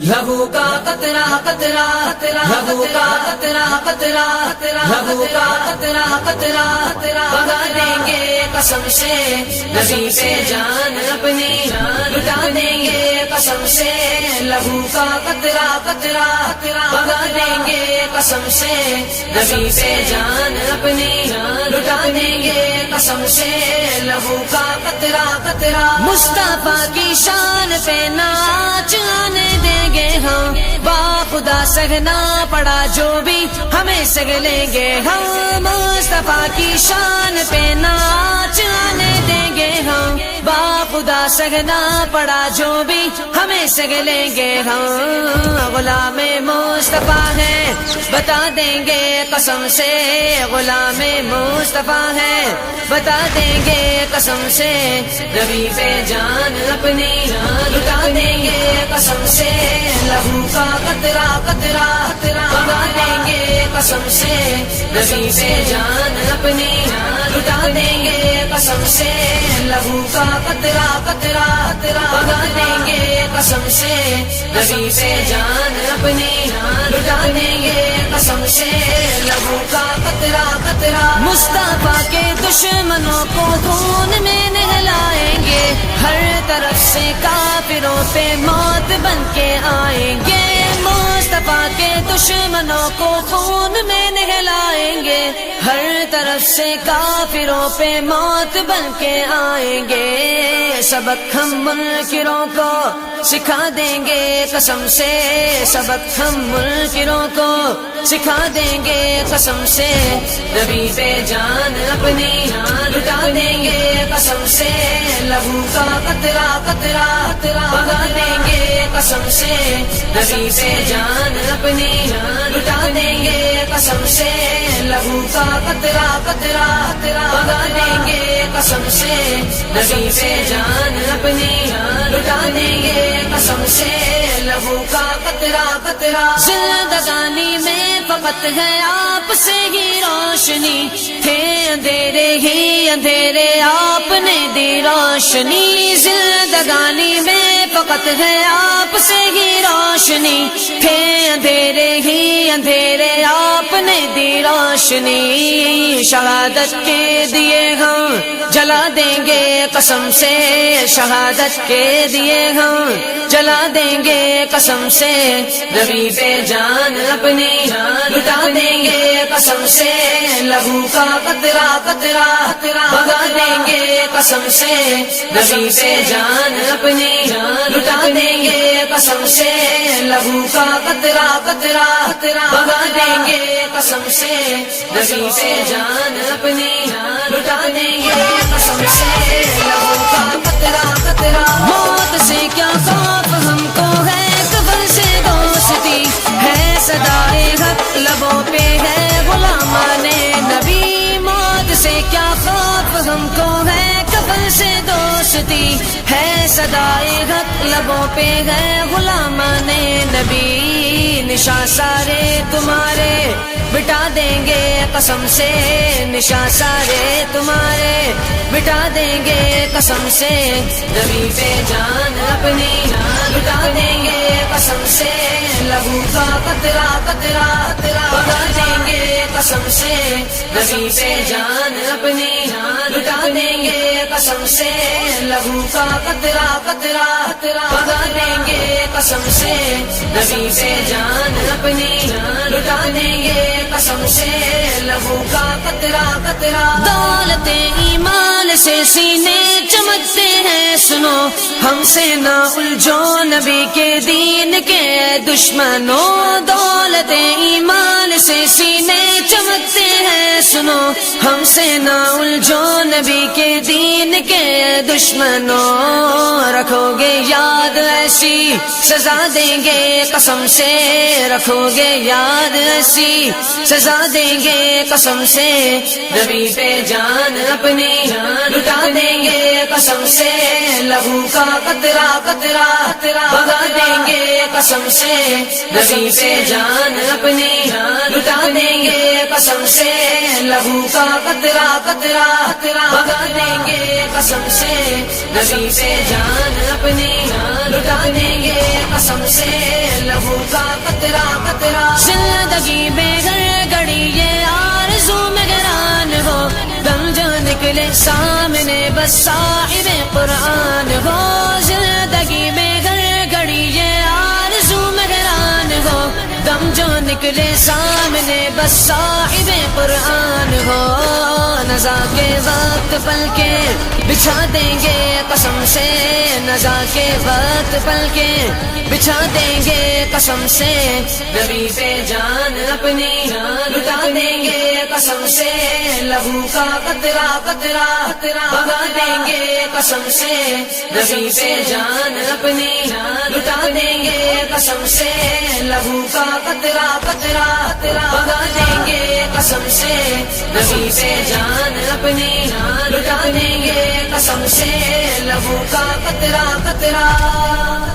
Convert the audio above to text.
لہو کا قطرہ قطرہ لہو کا قطرہ قطرہ لہو کا قطرہ قطرہ بہا دیں گے قسم سے نبی پہ جان اپنی لٹا دیں گے قسم سے لہو کا قطرہ قطرہ بہا دیں گے قسم سے نبی پہ جان اپنی لٹا دیں گے قسم سے لہو کا قطرہ قطرہ مصطفیٰ کی شان پہ ناچ آنے دیں گے ہم با خدا سہنا پڑا جو بھی ہمیں سگ لیں گے ہم مصطفیٰ کی شان پہ ناچ آنے دیں گے ہم با خدا سہنا پڑا جو بھی ہمیں سگ لیں گے ہم غلام مصطفیٰ ہے بتا دیں گے قسم سے غلام مصطفیٰ ہے بتا دیں گے قسم سے نبی پہ جان اپنی لٹا دیں گے قسم سے لہو کا قطرہ قطرہ بہا دیں گے قسم سے نبی پہ جان اپنی لٹا دیں گے قسم سے لہو کا قطرہ قطرہ بہا دیں گے قسم سے نبی پہ جان اپنی لٹا دیں گے قسم سے لہو کا قطرہ قطرہ مصطفیٰ کے دشمنوں کو خون میں نہلائیں گے ہر طرف سے کافروں پہ موت بن کے آئیں گے مصطفیٰ کے دشمنوں کو خون میں نہلائیں گے ہر طرف سے کافروں پہ موت بن کے آئیں گے سبق ہم منکروں کو سکھا دیں گے قسم سے سبق ہم منکروں کو سکھا دیں گے قسم سے نبی پہ جان اپنی لٹا دیں گے قسم سے لہو کا قطرہ قطرہ بہا دیں گے قسم سے نبی پہ جان اپنی لٹا دیں گے قسم سے لہو کا قطرہ قطرہ بہا دیں گے قسم سے نبی پہ جان اپنی لٹا دیں گے قسم سے لہو کا قطرہ قطرہ زندگانی میں فقط ہے آپ سے ہی روشنی تھے اندھیرے ہی اندھیرے آپ نے دی روشنی زندگانی میں فقط ہے آپ سے ہی روشنی تھے اندھیرے ہی اندھیرے آپ نے دی روشنی شہادت کے دیے ہم جلا دیں گے قسم سے شہادت کے دیے ہم جلا دیں گے قسم سے نبی پہ جان اپنی لٹا دیں گے قسم سے لہو کا قطرہ قطرہ بہا دیں گے قسم سے نبی پہ جان اپنی لٹا دیں گے قسم سے لہو کا قطرہ قطرہ بہا دیں گے قسم سے نبی پہ جان اپنی لٹا دیں گے قسم سے لہو کا قطرہ قطرہ موت سے کیا خوف ہم کو ہے قبر سے دوستی ہے صدائے حق لبوں پہ ہے غلامان نبی موت سے کیا خوف ہم کو ہے قبر سے دوستی ہے صدائے حق لبوں پہ ہے غلامان نبی نشاں سارے تمہارے مٹا دیں گے قسم سے نشاں سارے تمہارے مٹا دیں گے قسم سے نبی پہ جان اپنی لٹا دیں گے قسم سے لہو کا قطرہ قطرہ بہا دیں گے قسم سے نبی پہ جان اپنی لٹا دیں گے قسم سے لہو کا قطرہ قطرہ بہا دیں گے قسم سے نبی پہ جان اپنی لٹا دیں گے قسم سے لہو کا قطرہ قطرہ دولت ایمان سے سینے چمکتے ہیں سنو ہم سے نہ الجھو نبی کے دین کے دشمنوں دولت ایمان سے سینے چمکتے ہیں سنو ہم سے نہ الجھو نبی کے دین کے دشمنوں رکھو گے یاد ایسی سزا دیں گے قسم سے رکھو گے یاد ایسی سزا دیں گے قسم سے نبی پہ جان اپنی لٹا دیں گے قسم سے لہو کا قطرہ قطرہ بہا دیں گے قسم سے نبی پہ جان اپنی لٹا دیں گے قسم سے لہو کا قطرہ قطرہ بہا دیں گے قسم سے نبی پہ جان اپنی لٹا دیں گے قسم سے کا قطرہ قطرہ زندگی میں گھر گھڑی یہ آرزو میں گران ہو دم جو نکلے سامنے بس صاحب قرآن ہو زندگی میں گھر گھڑی یہ آرزو میں گران ہو دم جو نکلے سامنے بس صاحب قرآن ہو نزا کے وقت پل کے بچھا دیں گے قسم سے نزا کے وقت پل کے بچھا دیں گے قسم سے نبی پہ جان اپنی لٹا دیں گے قسم سے لہو کا قطرہ قطرہ بہا دیں گے قسم سے نبی پہ جان اپنی لٹا دیں گے قسم سے لہو کا قطرہ قطرہ بہا دیں گے قسم سے نبی پہ جان اپنی لٹا دیں گے قسم سے لہو کا قطرہ قطرہ